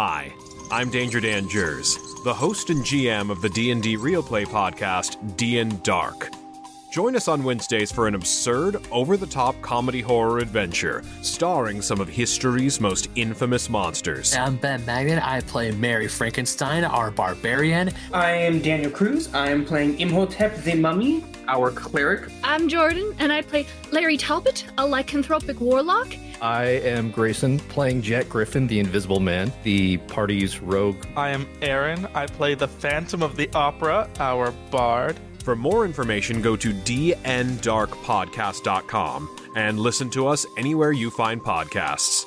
Hi, I'm Danger Dan Jers, the host and GM of the D&D Real Play podcast, D&D Dark. Join us on Wednesdays for an absurd, over-the-top comedy horror adventure, starring some of history's most infamous monsters. I'm Ben Magnet. I play Mary Frankenstein, our barbarian. I am Daniel Cruz. I am playing Imhotep the Mummy, our cleric. I'm Jordan, and I play Larry Talbot, a lycanthropic warlock. I am Grayson, playing Jet Griffin, the Invisible Man, the party's rogue. I am Aaron. I play the Phantom of the Opera, our bard. For more information, go to dndarkpodcast.com and listen to us anywhere you find podcasts.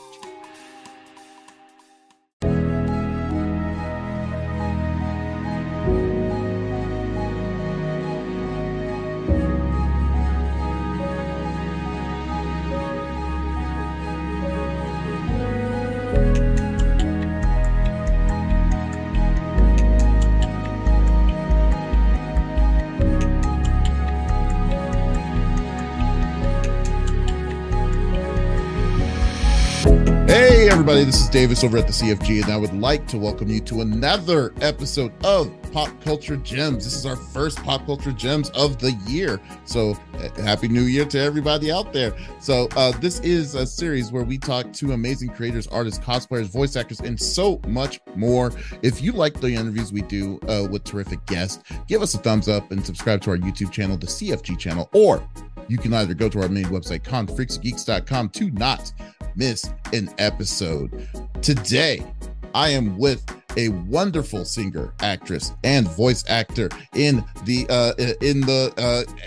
Hey everybody, this is Davis over at the CFG, and I would like to welcome you to another episode of Pop Culture Gems. This is our first Pop Culture Gems of the year, so Happy New Year to everybody out there. So this is a series where we talk to amazing creators, artists, cosplayers, voice actors, and so much more. If you like the interviews we do with terrific guests, give us a thumbs up and subscribe to our YouTube channel, the CFG channel, or you can either go to our main website, confreaksgeeks.com, to not miss an episode. Today, I am with a wonderful singer, actress, and voice actor in the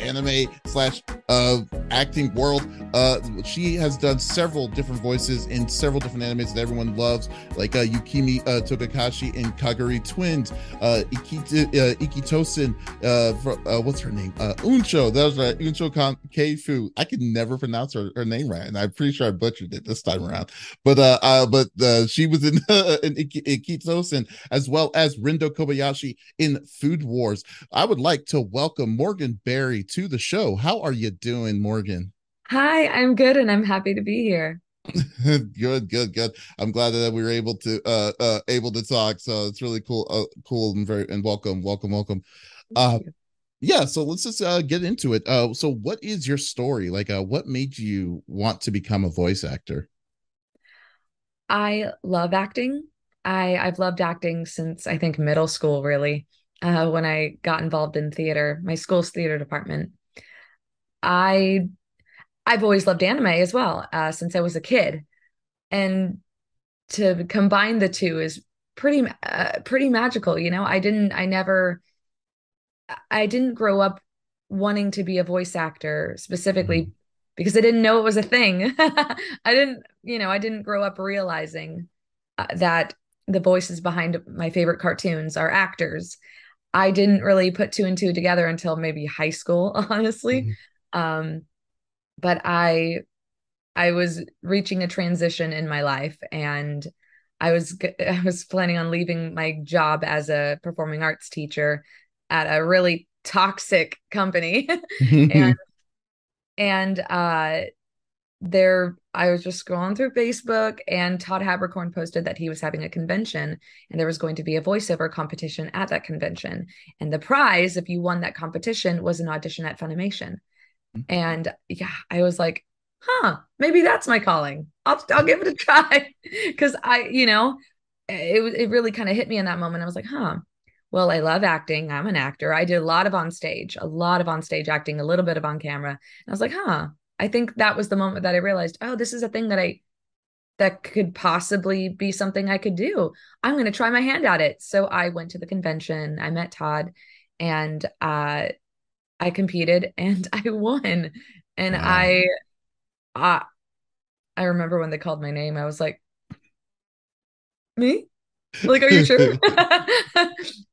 anime slash acting world. She has done several different voices in several different animes that everyone loves, like Yukimi Tokakashi in Kagari Twins, Ikitosen, what's her name? Uncho. That was right, Uncho Keifu. I can never pronounce her name right, and I'm pretty sure I butchered it this time around. But she was in Ikitosen, as well as Rindo Kobayashi in Food Wars. I would like to welcome Morgan Berry to the show. How are you doing, Morgan? Hi, I'm good, and I'm happy to be here. Good. I'm glad that we were able to talk. So it's really cool, and welcome. Yeah, so let's just get into it. So what is your story? Like, what made you want to become a voice actor? I love acting. I've loved acting since I think middle school, really, when I got involved in theater, my school's theater department. I've always loved anime as well, since I was a kid, and to combine the two is pretty magical. You know, I didn't grow up wanting to be a voice actor specifically because I didn't know it was a thing. I didn't grow up realizing that the voices behind my favorite cartoons are actors. I didn't really put two and two together until maybe high school, honestly. But I was reaching a transition in my life, and I was planning on leaving my job as a performing arts teacher at a really toxic company. and I was just scrolling through Facebook, and Todd Habercorn posted that he was having a convention and there was going to be a voiceover competition at that convention. And the prize, if you won that competition, was an audition at Funimation. And yeah, I was like, maybe that's my calling. I'll give it a try. Cause it really kind of hit me in that moment. I was like, well, I love acting. I'm an actor. I did a lot of on stage acting, a little bit of on camera. And I was like, I think that was the moment that I realized, this is a thing that could possibly be something I could do. I'm going to try my hand at it. So I went to the convention, I met Todd, and I competed and I won. And wow. I remember when they called my name, I was like, me? Like, are you sure?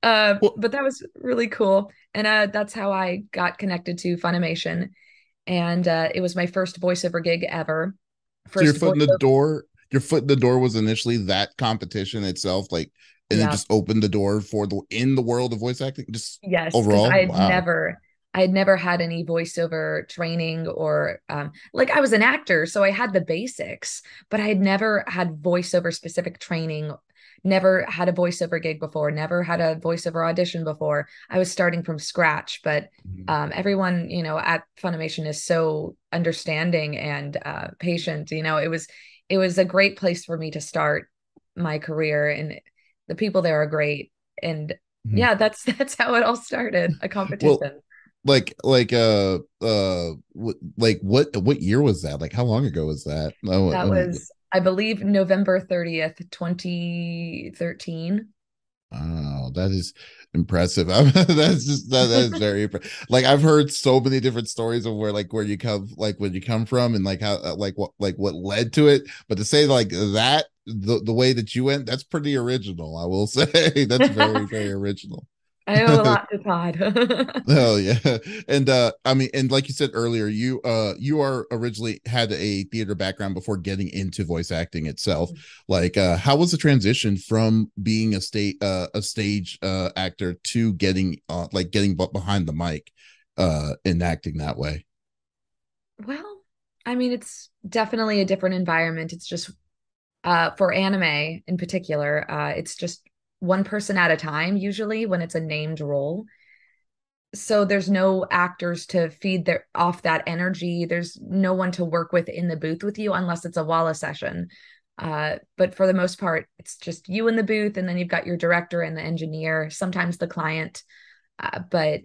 But that was really cool. And that's how I got connected to Funimation. And it was my first voiceover gig ever. So your foot in the door was initially that competition itself, like, and it just opened the door for in the world of voice acting. Just overall, I had never had any voiceover training or like, I was an actor, so I had the basics, but I had never had voiceover specific training never had a voiceover gig before, never had a voiceover audition before. I was starting from scratch, but everyone, at Funimation is so understanding and patient. It was a great place for me to start my career, and the people there are great. And Mhm. yeah, that's how it all started, a Well, competition. what year was that? Like how long ago was that? No, That was, I believe, November 30th, 2013. oh, that is impressive. That's just that is very like I've heard so many different stories of where you come where you come from and like how what led to it, but to say like that the way that you went, that's pretty original, I will say. That's very, very original. I owe a lot to Todd. Oh yeah. And I mean, and like you said earlier, you are originally had a theater background before getting into voice acting itself. Like how was the transition from being a stage actor to getting behind the mic and acting that way? Well, I mean, it's definitely a different environment. It's just for anime in particular, it's just one person at a time, usually when it's a named role. So there's no actors to feed their off that energy. There's no one to work with in the booth with you unless it's a Walla session. But for the most part, it's just you in the booth, and then you've got your director and the engineer, sometimes the client. But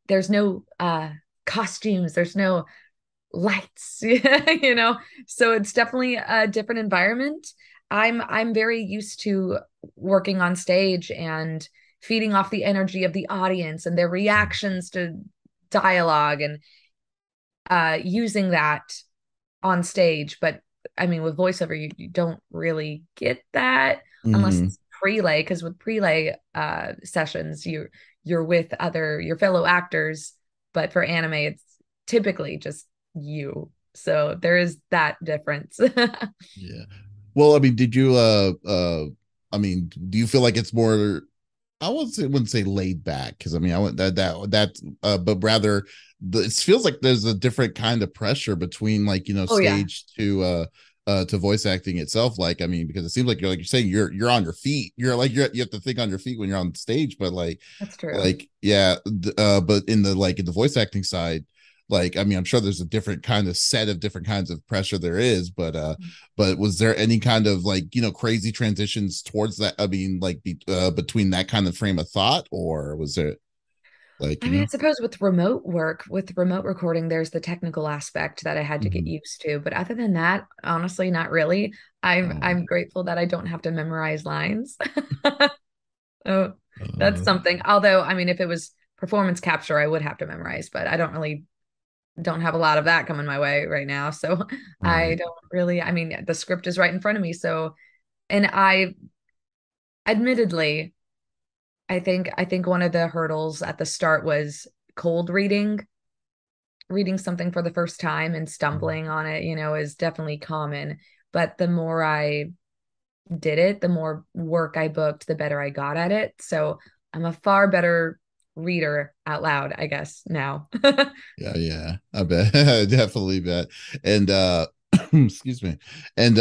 there's no costumes, there's no lights, So it's definitely a different environment. I'm very used to working on stage and feeding off the energy of the audience and their reactions to dialogue, and using that on stage. But I mean, with voiceover, you don't really get that unless Mm-hmm. it's prelay, because with prelay sessions, you're with your fellow actors. But for anime, it's typically just you. So there is that difference. Yeah. Well, I mean, did you I mean, do you feel like it's more, I wouldn't say laid back, because I mean I went but rather it feels like there's a different kind of pressure between Oh yeah, stage to voice acting itself. Like I mean, because it seems like you're saying you're on your feet. You have to think on your feet when you're on stage, but that's true. like yeah, but in the voice acting side, like I mean I'm sure there's a different kind of set of different kinds of pressure there is, but was there any kind of crazy transitions towards that, I mean between that kind of frame of thought, or was it like I mean, I suppose with remote work, with remote recording, there's the technical aspect that I had to get Mhm. used to. But other than that, honestly, not really. Oh, I'm grateful that I don't have to memorize lines. Oh, that's uh, something. Although, I mean, if it was performance capture, I would have to memorize, but I don't have a lot of that coming my way right now. So I right. don't really, I mean, the script is right in front of me. So, and I admittedly, I think one of the hurdles at the start was cold reading something for the first time and stumbling on it, is definitely common. But the more I did it, the more work I booked, the better I got at it. So I'm a far better reader out loud, I guess, now. Yeah, yeah, I bet. I definitely bet. And excuse me. And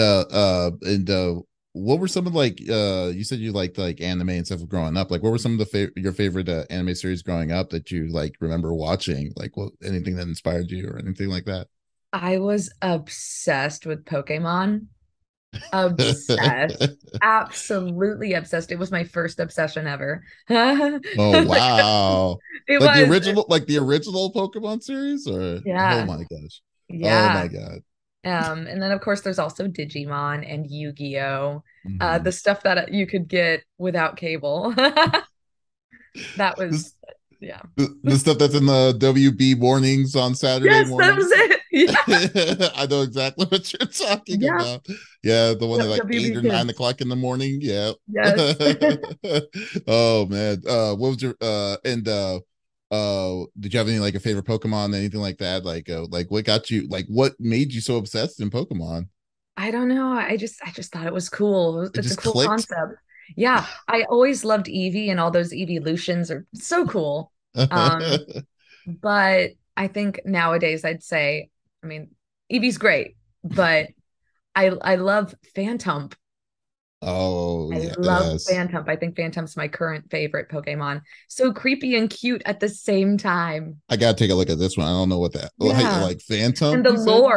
what were some of you said you liked like anime and stuff growing up. Like what were some of your favorite anime series growing up that you like remember watching? Like what anything that inspired you or anything like that? I was obsessed with Pokemon. Obsessed. Absolutely obsessed. It was my first obsession ever. Oh It wow. was. Like the original Pokemon series, or oh Yeah. my gosh. Oh my Yeah. god. And then of course there's also Digimon and Yu-Gi-Oh! Mhm. The stuff that you could get without cable. That This was, yeah. the stuff that's in the WB mornings on Saturday Yes, that was mornings. it. Yeah. I know exactly what you're talking Yeah. about. Yeah, the one at Yep, like eight WB or nine Kids. o'clock in the morning. Yeah. Yes. Oh man. What was your did you have any like a favorite Pokemon, anything like that? Like what got you, like what made you so obsessed in Pokemon? I don't know. I just thought it was cool. It It's a just cool clicked. concept. Yeah, I always loved Eevee, and all those evolutions are so cool. Um, but I think nowadays I'd say, I mean, Eevee's great, but I love Phantom. Oh I love yes. Phantom. I think Phantom's my current favorite Pokemon. So creepy and cute at the same time. I gotta take a look at this one. I don't know what that Yeah. like Phantom, And the you said?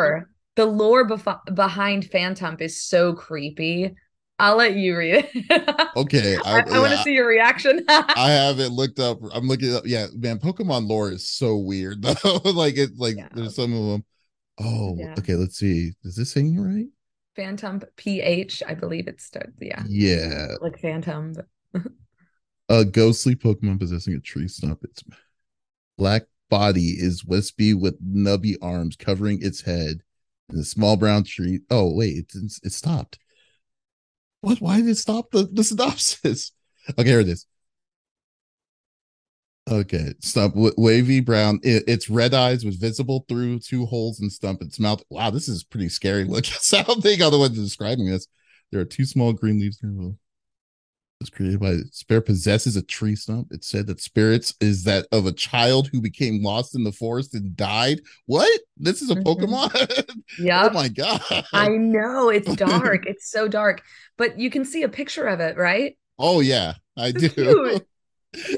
lore behind Phantom is so creepy. I'll let you read it. Okay. I want to see your reaction. I haven't looked up. I'm looking up. Yeah, man, Pokemon lore is so weird though. Like Yeah. there's some of them. Oh, Yeah. okay, let's see. Is this saying it right? Phantom PH, I believe it starts. Yeah. Yeah. Like Phantom. A ghostly Pokemon possessing a tree stump. Its black body is wispy with nubby arms covering its head. And a small brown tree. Oh, wait, it stopped. What? Why did it stop the synopsis? Okay, here it is. Okay, stump wavy brown. Its red eyes was visible through two holes in stump. Its mouth. Wow, this is pretty scary looking sounding. Other way describing this, there are two small green leaves there. Was created by spirit possesses a tree stump. It said that spirits is that of a child who became lost in the forest and died. What? This is a Pokemon? Oh Yep. my god! I know it's dark. It's so dark, but you can see a picture of it, right? Oh yeah, I It's do. cute.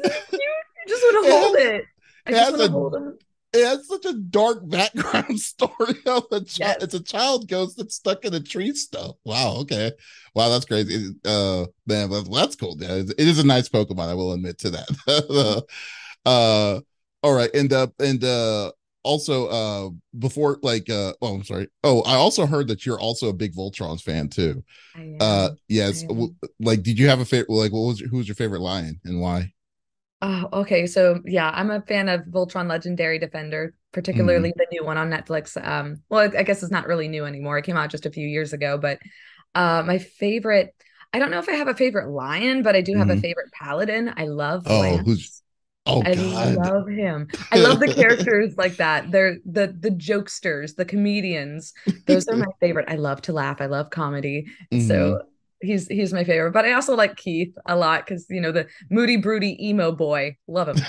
It's cute. I just want to It hold has, it. I it just has want to a hold him. it has such a dark background story of a child. Yes. It's a child ghost that's stuck in a tree stump. Wow. Okay. Wow, that's crazy. Man, that's cool. Yeah, it is a nice Pokemon. I will admit to that. All right, and also before oh, I'm sorry. Oh, I also heard that you're also a big Voltron's fan too. I am. I Yes. am. Like, did you have a favorite? Like, who was your favorite lion and why? Oh, okay. So yeah, I'm a fan of Voltron Legendary Defender, Mm, particularly the new one on Netflix. Well, I guess it's not really new anymore. It came out just a few years ago, but my favorite, I don't know if I have a favorite lion, but I do have a mm. favorite paladin. I love Oh, who's? Lance. Oh I God. love him. I love the characters like that. They're the jokesters, the comedians. Those are my favorite. I love to laugh. I love comedy. Hmm. So he's my favorite. But I also like Keith a lot because the moody, broody emo boy. Love him.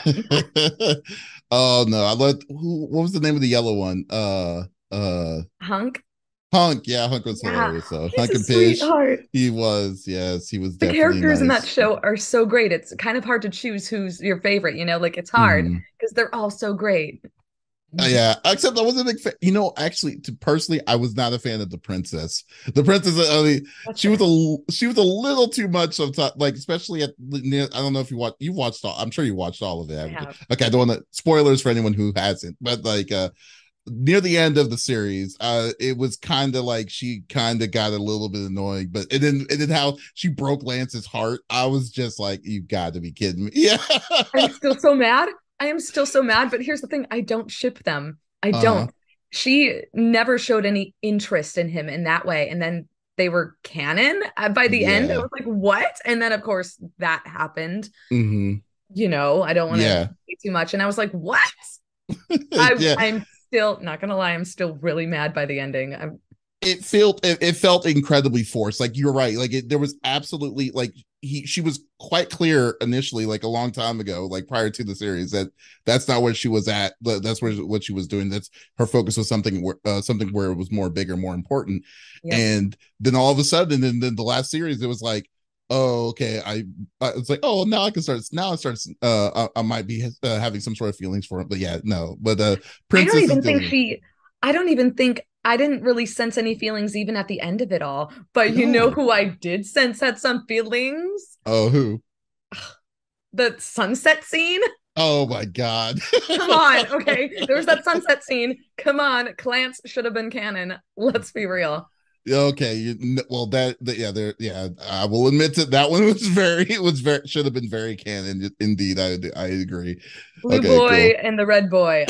Oh no, I love what was the name of the yellow one? Hunk. Hunk. Yeah, Hunk was Yeah, hilarious. So he's Hunk a and Fish, sweetheart. he was, yes, he was The definitely characters in that nice. show are so great. It's kind of hard to choose who's your favorite, like it's hard Hmm. because they're all so great. Yeah, except I wasn't a big fan. Actually, personally, I was not a fan of the princess. The princess, I mean, That's she was fair. a little too much sometimes. Like, especially I don't know if you watched all. I'm sure you watched all of it, I haven't you? have. Okay, I don't want to spoilers for anyone who hasn't, but like, near the end of the series, it was kind of like she kind of got a little bit annoying. But and then how she broke Lance's heart, I was just like, you got to be kidding me. Yeah. I'm still so mad. I am still so mad, but here's the thing, I don't ship them. I uh don't. She never showed any interest in him in that way. And then they were canon by the end. I yeah. was like, what? And then, of course, that happened. Hmm. I don't want to Yeah. say too much. And I was like, what? I, Yeah. I'm still not gonna lie, I'm still really mad by the ending. It felt incredibly forced. Like you're right. Like there was absolutely like she was quite clear initially, like a long time ago, like prior to the series, that that's not where she was at. That's where what she was doing. That's her focus was something where it was more bigger, more important. Yep. And then all of a sudden, and then the last series, it was like, oh, okay. It's like, oh, now I can start. Now I start. I might be having some sort of feelings for him, but yeah, no. But I don't Princess is even think doing she, I don't even think, I didn't really sense any feelings even at the end of it all. But you know no. who I did sense had some feelings? Oh, who? The sunset scene. Oh my god. Come on. Okay. There was that sunset scene. Come on. Clance should have been canon. Let's be real. Okay, well yeah, there, yeah, I will admit that that one was very should have been very canon indeed. I agree. Blue Okay, boy cool. and the red boy.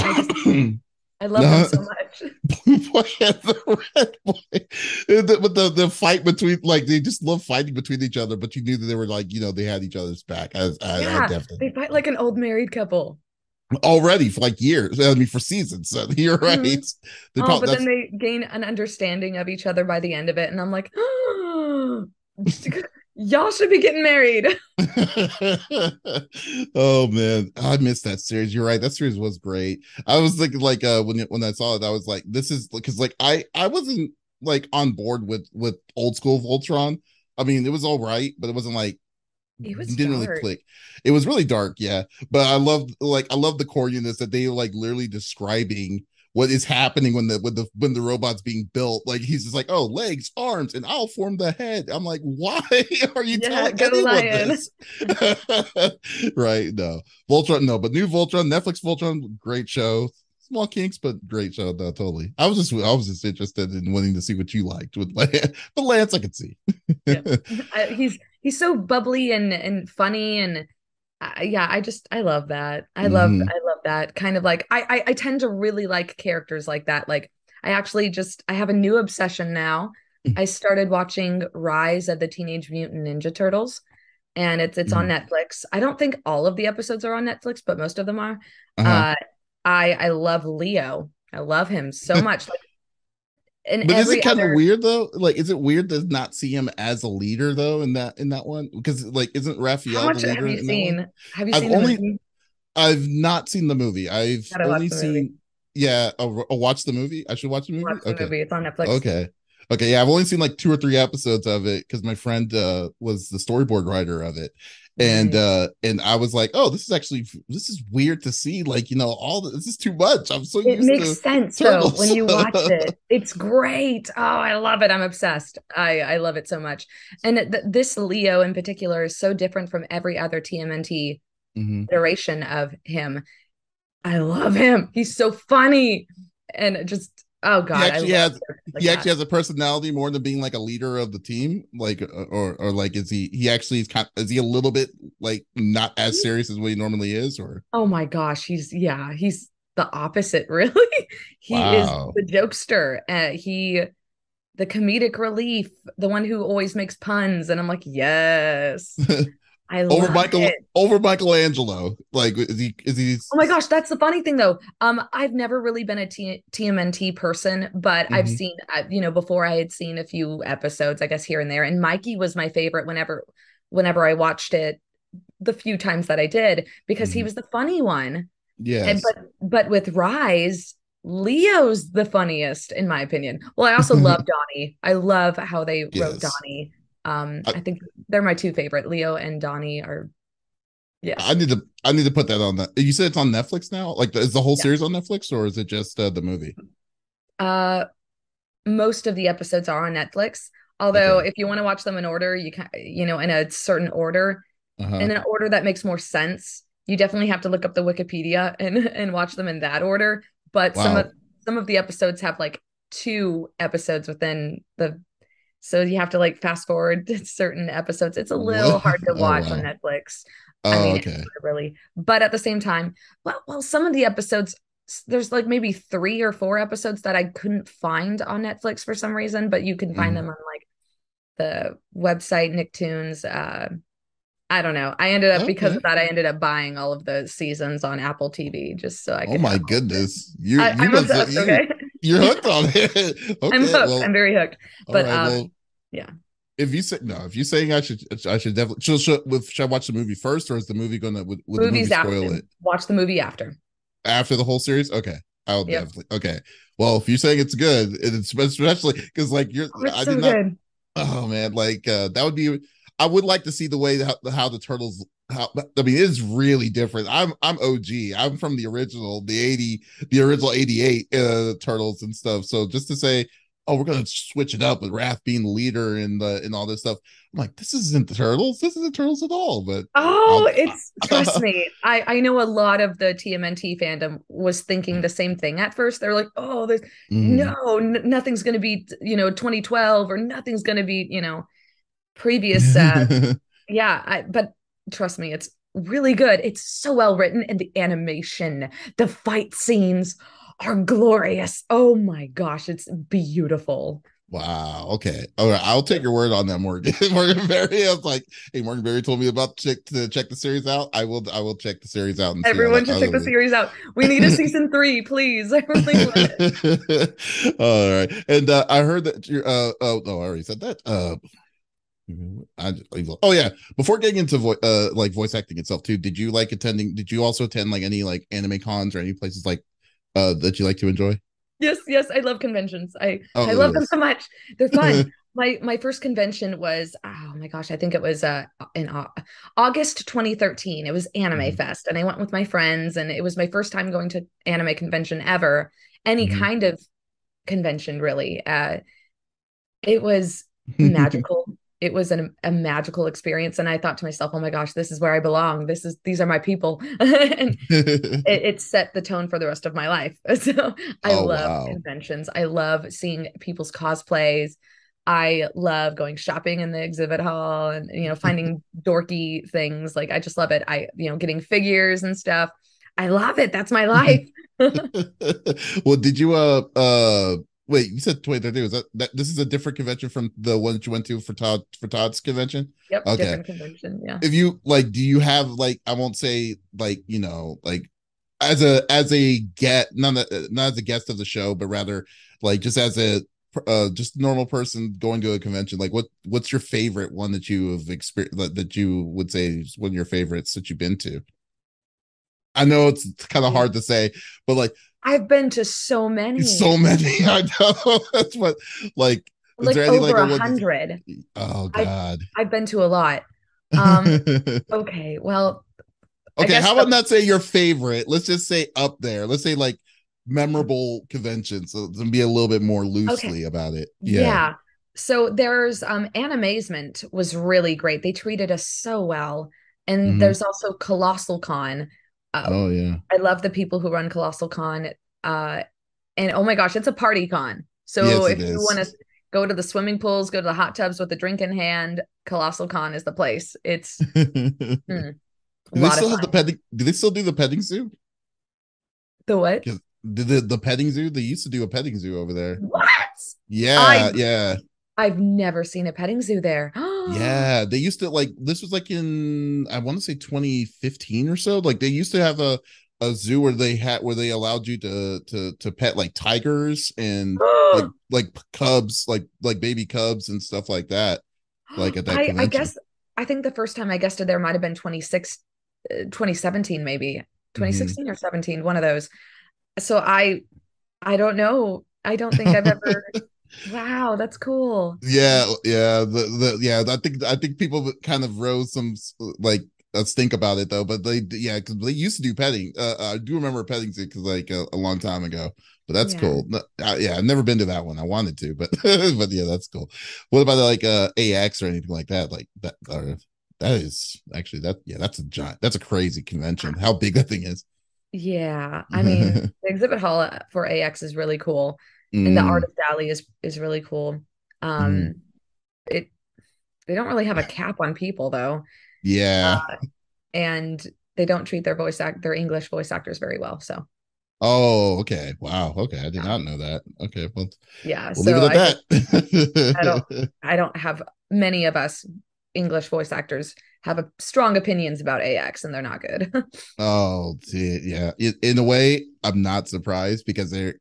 I love them No, so much. Blue Boy and the Red Boy. But the fight between, like, they just love fighting between each other, but you knew that they were like, they had each other's back. I Yeah. definitely They fight like an old married couple. already for like years. I mean, for seasons. So you're right. Mhm. They Oh, probably but then that's they gain an understanding of each other by the end of it. And I'm like, y'all should be getting married. Oh man, I missed that series. You're right. That series was great. I was thinking like when I saw it, I was like, this is because like I wasn't like on board with old school Voltron. I mean, it was all right, but it wasn't like It was didn't really dark. click. It was really dark, yeah. But I love the corniness that they like literally describing what is happening when the robot's being built. Like he's just like, oh, legs, arms, and I'll form the head. I'm like, why are you Yeah, telling go anyone lion. this? Right? No, Voltron, no, but new Voltron, Netflix Voltron, great show. Small kinks, but great show. No, totally. I was just interested in wanting to see what you liked with Lance, but Lance, I could see. Yeah. He's so bubbly and funny and yeah, I love that. Hmm. I love that kind of like I tend to really like characters like that. Like I actually just I have a new obsession now. I started watching Rise of the Teenage Mutant Ninja Turtles, and it's on Netflix. I don't think all of the episodes are on Netflix, but most of them are. Uh-huh. Uh I love Leo. I love him so much. Like in But is it every kind of other weird though? Like, is it weird to not see him as a leader though in that one? Because like, isn't how Raphael the much have leader you in that one? seen? Have you I've seen the only movie? I've not seen the movie. I've Gotta watch only the movie. seen yeah. Watch the movie. I should watch the movie. Watch the Okay. movie. It's on Netflix. Okay. Okay. Yeah, I've only seen like 2 or 3 episodes of it because my friend was the storyboard writer of it. And Nice. I was like, oh, this is weird to see. Like, this is too much. I'm so It used makes to sense though turtles. when you watch it. It's great. Oh, I love it. I'm obsessed. I love it so much. And this Leo in particular is so different from every other TMNT Hmm. iteration of him. I love him. He's so funny and just oh he God, I actually love has characters like he actually that. has a personality more than being like a leader of the team, like or like is he actually is he a little bit like not as serious as what he normally is, or Oh my gosh, he's the opposite, really. He is wow. the jokester. He the comedic relief, the one who always makes puns, and I'm like, yes, I over love Michael it. over Michelangelo, like is he Oh my gosh, that's the funny thing though. I've never really been a TMNT person, but I've Mhm, seen, before I had seen a few episodes, I guess here and there. And Mikey was my favorite whenever I watched it, the few times that I did, because he mhm. was the funny one. And Yes. but with Rise, Leo's the funniest in my opinion. Well, I also love Donnie. I love how they wrote Yes. Donnie. I, I think they're my two favorite. Leo and Donnie are I yes. need to put that on that. You said it's on Netflix now? Like is the whole Yeah. series on Netflix or is it just the movie? Uh most of the episodes are on Netflix. Although Okay. if you want to watch them in order, you can, in a certain order, Uh-huh. in an order that makes more sense. You definitely have to look up the Wikipedia and watch them in that order. But Wow. some of the episodes have like two episodes within the so you have to like fast forward to certain episodes. It's a What? little hard to Oh watch on wow. Netflix. I Oh, mean, okay. really. But at the same time, well, some of the episodes there's like maybe 3 or 4 episodes that I couldn't find on Netflix for some reason, but you can find Mhm. them on like the website Nicktoons. I don't know. I ended up because Okay. of that, I ended up buying all of the seasons on Apple TV just so I Oh could my have all of it. goodness. You I'm must obsessed, you okay? you're hooked on it. I'm Okay. hooked. Well, I'm very hooked. all But right. Well, yeah. if you say no, if you're saying I should definitely should I watch the movie first or is the movie gonna would the movie Movies spoil after. it Watch the movie after. after the whole series? Okay. I'll Yep. definitely okay. Well, if you're saying it's good, and it's especially because like Oh, it's I did so not good. oh man, like that would be I would like to see the way how the turtles how I mean it's really different. I'm OG. I'm from the original 88 turtles and stuff. So just to say, oh, we're gonna switch it up with Wrath being the leader and all this stuff. I'm like, this isn't the turtles. This isn't turtles at all. But Oh, I'll it's trust me. I know a lot of the TMNT fandom was thinking the same thing at first. They're like, "Oh, there's Mhm. no nothing's going to be, 2012 or nothing's going to be, previous yeah, but trust me, it's really good. It's so well written and the animation, the fight scenes are glorious. Oh my gosh, it's beautiful. Wow. Okay. All right. I'll take your word on that, Morgan. Morgan Berry. I was like, hey, Morgan Berry told me about check the series out. I will check the series out and see how Everyone that should check the series out. We need a season 3, please. I really want it. All right. And I heard that you're oh no, I already said that. Oh yeah. Before getting into like voice acting itself too, did you also attend like any like anime cons or any places like that you like to enjoy? Yes, yes, I love conventions. I Oh love them yes. so much. They're fun. my first convention was, oh my gosh, I think it was in August 2013. It was Anime Mhm, Fest, and I went with my friends, and it was my first time going to anime convention ever, any mhm. kind of convention really. It was magical. It was a magical experience, and I thought to myself, "Oh my gosh, this is where I belong. These are my people," and it set the tone for the rest of my life. So I Oh love wow. conventions. I love seeing people's cosplays. I love going shopping in the exhibit hall and finding dorky things. Like I just love it. Getting figures and stuff. I love it. That's my life. Well, did you wait, you said 2013. Was that this is a different convention from the one that you went to for Todd's convention? Yep, Okay. different convention. Yeah. If you like, do you have like, I won't say like, like as a get not as a guest of the show, but rather like just as a just normal person going to a convention, like what's your favorite one that you have experienced that you would say is one of your favorites that you've been to? I know it's kind of hard to say, but like I've been to so many, so many. I know that's what like. Is like there any over like a a one? hundred. Oh I've God. I've been to a lot. Um, okay, well, I Okay, guess how about not say your favorite? Let's just say up there. Let's say like memorable conventions, so to be a little bit more okay, loosely about it. Yeah. yeah. So there's Animazement was really great. They treated us so well. And Hmm. there's also Colossal Con. Uh, Oh yeah. I love the people who run Colossal Con. Uh, and oh my gosh, it's a party con. So Yes, it if you want is. to go to the swimming pools, go to the hot tubs with a drink in hand, Colossal Con is the place. It's Do a they lot of still have fun. the petting? Do they still do the petting zoo? The what? 'Cause the petting zoo? They used to do a petting zoo over there. What? Yeah, I yeah. I've never seen a petting zoo there. Yeah, they used to like this was like in I want to say 2015 or so. Like they used to have a zoo where they allowed you to pet like tigers and like cubs, like baby cubs and stuff like that, like at that I convention. guess I think the first time I guessed it there might have been 2017 maybe. Hmm. 2016 or 17, one of those. So I don't know. I don't think I've ever. Wow, that's cool. Yeah, yeah, yeah. I think people kind of rose some like a stink about it though, but yeah, because they used to do petting. I do remember petting zoo because like a long time ago, but that's Yeah. cool. No, yeah, I've never been to that one. I wanted to, but but yeah, that's cool. What about like AX or anything like that? Like that, that is actually that. Yeah, that's a giant. That's a crazy convention. How big that thing is. Yeah. I mean, the exhibit hall for AX is really cool. And the Mm, artist alley is really cool. mm, Um it they don't really have a cap on people though. yeah. And they don't treat their English voice actors very well. So Oh, okay. Wow. Okay, I did yeah. not know that. Okay, well, Yeah. we'll leave So it at I don't that. I don't have many of us English voice actors have strong opinions about AX and they're not good. Oh, yeah. In a way, I'm not surprised because I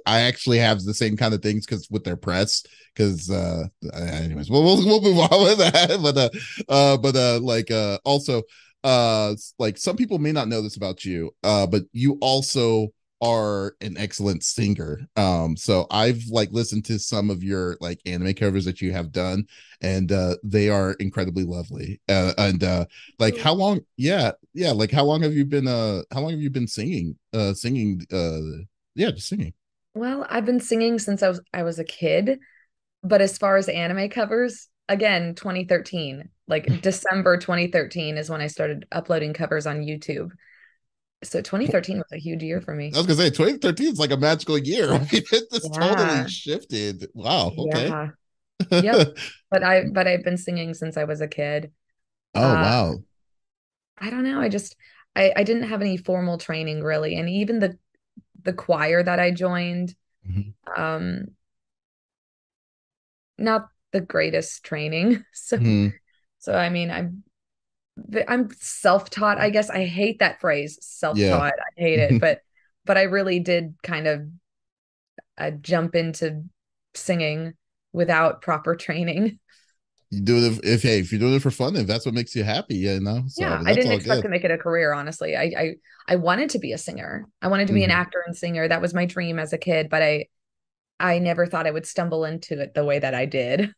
actually have the same kind of things because with their press. Because anyways, we'll move on with that. But like also like some people may not know this about you, but you also are an excellent singer. So I've like listened to some of your like anime covers that you have done, and they are incredibly lovely. And like how long? Yeah, yeah. Like how long have you been singing? Yeah, just singing. Well, I've been singing since I was a kid, but as far as anime covers, again, 2013, like December 2013 is when I started uploading covers on YouTube. So 2013 was a huge year for I me. was gonna say 2013 is like a magical year. I mean, it just totally Yeah. shifted. Wow. Okay. Yeah. Yep. But I've been singing since I was a kid. Oh Uh wow. I don't know. I didn't have any formal training really. And even the choir that I joined, Mhm. um, not the greatest training. So Mhm. so I mean I'm self-taught, I guess. I hate that phrase, Yeah. self-taught. I hate it, but I really did kind of jump into singing without proper training. You do it if you're doing it for fun, if that's what makes you happy, so I Yeah, mean I that's didn't all expect good. to make it a career, honestly. I wanted to be a singer. I wanted to be an Mhm. actor and singer. That was my dream as a kid, but I never thought I would stumble into it the way that I did.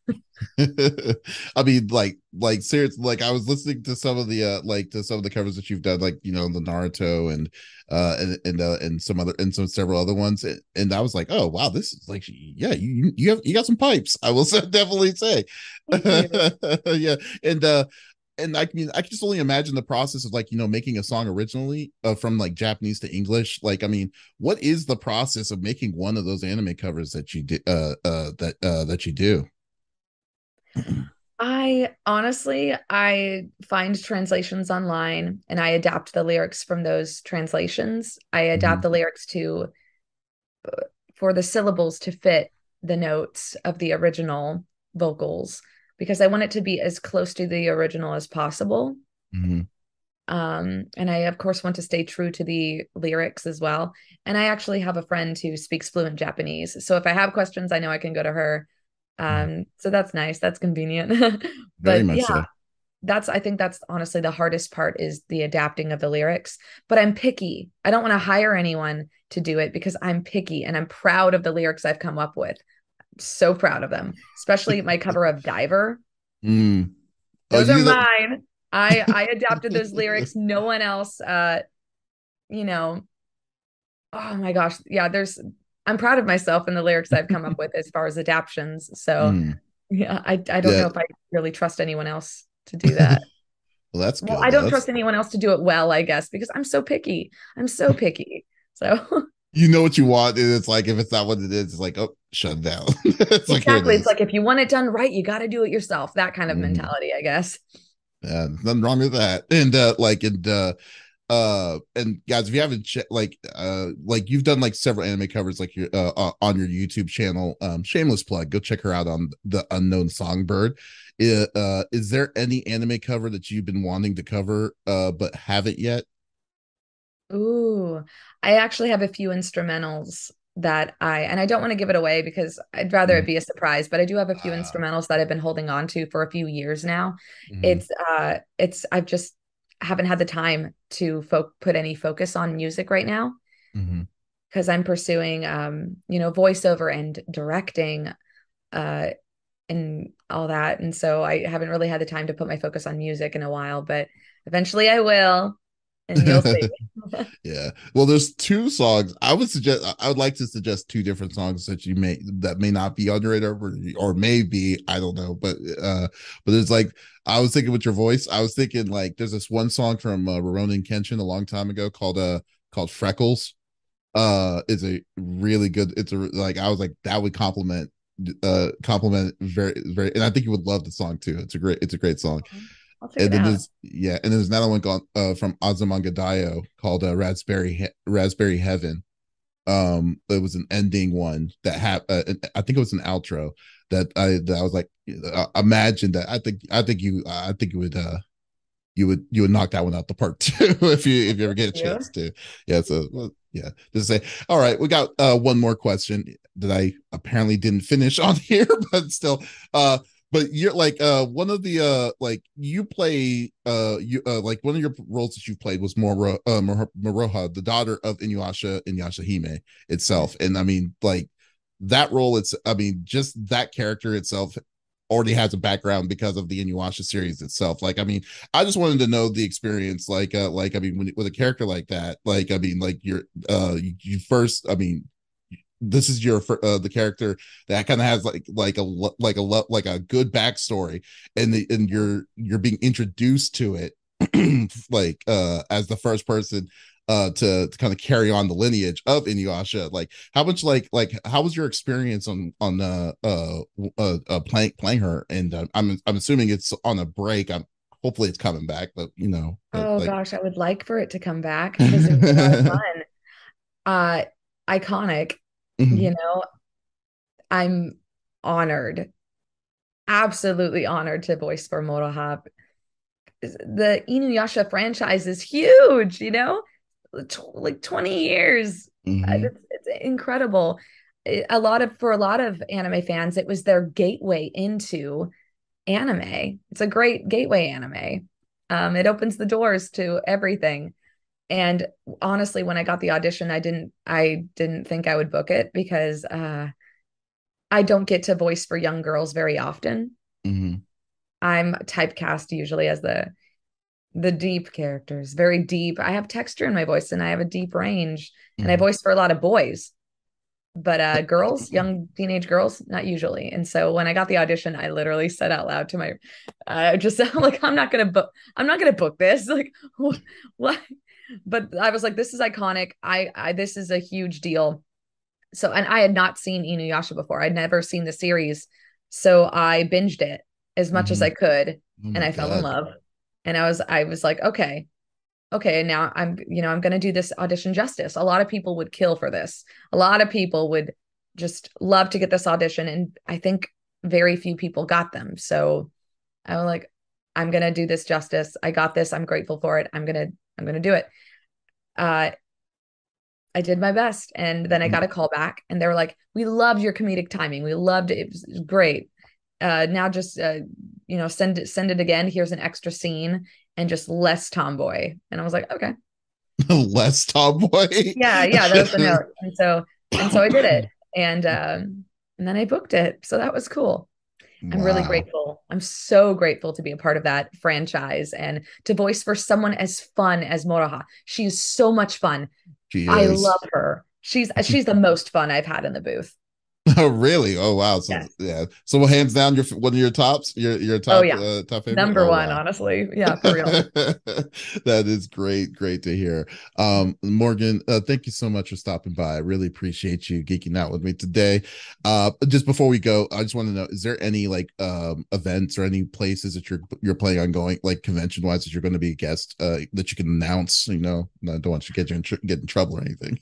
I mean, like seriously, like I was listening to some of the to some of the covers that you've done, like the Naruto and some other and some several other ones, and I was like, oh wow, this is like, yeah, you got some pipes. I will definitely say, Thank you. yeah, and I mean, I can just only imagine the process of like making a song originally from like Japanese to English. Like, I mean, what is the process of making one of those anime covers that you do that you do? I find translations online and I adapt the lyrics from those translations. I adapt Mhm. the lyrics to for the syllables to fit the notes of the original vocals because I want it to be as close to the original as possible. Mhm. And I, of course, want to stay true to the lyrics as well. And I actually have a friend who speaks fluent Japanese. So if I have questions, I know I can go to her. So that's nice. That's convenient. Very But much yeah, so. I think that's honestly the hardest part is the adapting of the lyrics. But I'm picky. I don't want to hire anyone to do it because I'm picky and I'm proud of the lyrics I've come up with. So proud of them, especially my cover of Diver. Mm. Oh, Those you are do that. mine. I adapted those lyrics. No one else you know, oh my gosh. Yeah, I'm proud of myself and the lyrics I've come up with as far as adaptions. So Mm. yeah, I don't Yeah. know if I really trust anyone else to do that. Well, that's Well, good. I don't That's trust anyone else to do it well, I guess, because I'm so picky. I'm so picky. So you know what you want, and it's like if it's not what it is, it's like, oh, shut it down. It's like, here it exactly. It's is. like if you want it done right, you got to do it yourself. That kind of Mhm. mentality, I guess. Yeah, nothing wrong with that. And guys, if you haven't like you've done like several anime covers like your on your YouTube channel, shameless plug, go check her out on the Unknown Songbird. Is there any anime cover that you've been wanting to cover but haven't yet? Ooh, I actually have a few instrumentals and I don't want to give it away because I'd rather it Mhm. be a surprise, but I do have a few uh, instrumentals that I've been holding on to for a few years now. mhm, I've just haven't had the time to put any focus on music right now mhm. because I'm pursuing voiceover and directing uh and all that. And so I haven't really had the time to put my focus on music in a while, but eventually I will, and you'll see. Yeah. Well, there's two songs. I would like to suggest two different songs that may not be on your radar or maybe, I don't know, but there's like I was thinking with your voice, I was thinking like there's this one song from Rurouni Kenshin a long time ago called Freckles. It's a really good it's a like I was like that would compliment very very, and I think you would love the song too. It's a great song. I'll check And it then out. there's another one called from Azumanga called Raspberry Heaven. It was an ending one that had I think it was an outro that I was like, imagine that. I think you would knock that one out the park too if you ever get a You. chance to. Yeah, so well, yeah, just say, all right, we got one more question that I apparently didn't finish on here, but still, but you're like one of the like you play you like one of your roles that you've played was Moroha, the daughter of Inuyasha Hime itself, and I mean like that role, it's I mean just that character itself already has a background because of the Inuyasha series itself. Like, I mean, I just wanted to know the experience. Like I mean, with a character like that, like I mean, like you first, I mean, this is the character that kind of has like a good backstory, and you're being introduced to it like as the first person to kind of carry on the lineage of Inuyasha. Like how much like how was your experience on playing her? And I'm assuming it's on a break. I'm hopefully it's coming back, but Oh like gosh, I would like for it to come back because it was a lot of fun. Uh, iconic, you know, I'm honored, absolutely honored to voice for Moroha. The Inuyasha franchise is huge, like 20 years. Mhm. It's incredible. For a lot of anime fans, it was their gateway into anime. It's a great gateway anime. It opens the doors to everything. And honestly, when I got the audition, I didn't think I would book it because I don't get to voice for young girls very often. Hmm. I'm typecast usually as the deep characters, very deep. I have texture in my voice and I have a deep range, and I Hmm. voice for a lot of boys. But girls, young teenage girls, not usually. And so when I got the audition, I literally said out loud to my just like, I'm not gonna book this. Like what? But I was like, this is iconic. I this is a huge deal. So, and I had not seen Inuyasha before. I'd never seen the series. So I binged it as much as Hmm. I could, Oh and my I fell in God. love. And I was like, okay, now I'm going to do this audition justice. A lot of people would kill for this. A lot of people would just love to get this audition. And I think very few people got them. So I was like, I'm going to do this justice. I got this. I'm grateful for it. I'm going to do it. Uh, I did my best. And then I got a call back and they were like, we loved your comedic timing. We loved it. It was great. Now just, send it again. Here's an extra scene and just less tomboy. And I was like, okay. Less tomboy. Yeah, that was the note. And so I did it. And then I booked it. So that was cool. I'm really Wow. grateful. I'm so grateful to be a part of that franchise and to voice for someone as fun as Moroha. She's so much fun. She I is. love her. She's the most fun I've had in the booth. Oh, really? Oh, wow. So Yes. yeah. So hands down, your one of your tops, your Oh top yeah. top favorite. Number Oh, one, wow. honestly. Yeah, for real. That is great. Great to hear. Morgan, thank you so much for stopping by. I really appreciate you geeking out with me today. Just before we go, I just want to know, is there any like events or any places that you're planning on going, like convention wise, that you're going to be a guest that you can announce? I don't want you to get in trouble or anything.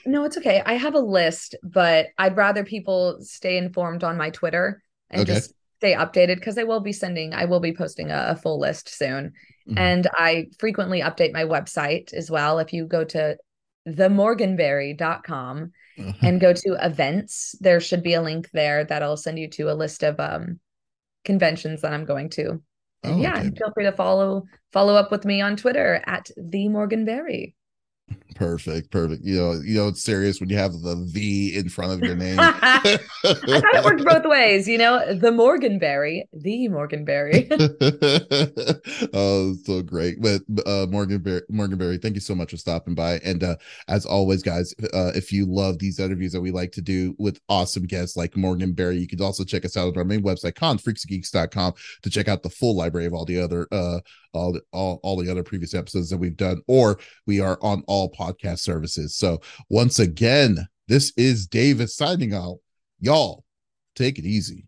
No, it's okay. I have a list, but I'd rather people stay informed on my Twitter and Okay. just stay updated because I will be posting a full list soon. Mhm. And I frequently update my website as well. If you go to themorganberry.com and go to events, there should be a link there that'll send you to a list of conventions that I'm going to. And Oh, yeah, okay. and feel free to follow up with me on Twitter at the Morgan Berry. Perfect. Perfect. It's serious when you have the V in front of your name. I thought it worked both ways, the Morganberry, the Morganberry. Oh, so great. But Morgan Berry, thank you so much for stopping by. And as always, guys, if you love these interviews that we like to do with awesome guests like Morgan Berry, you can also check us out on our main website, confreaksgeeks.com, to check out the full library of all the other all the other previous episodes that we've done, or we are on all podcast services. So once again, this is Davis signing out. Y'all, take it easy.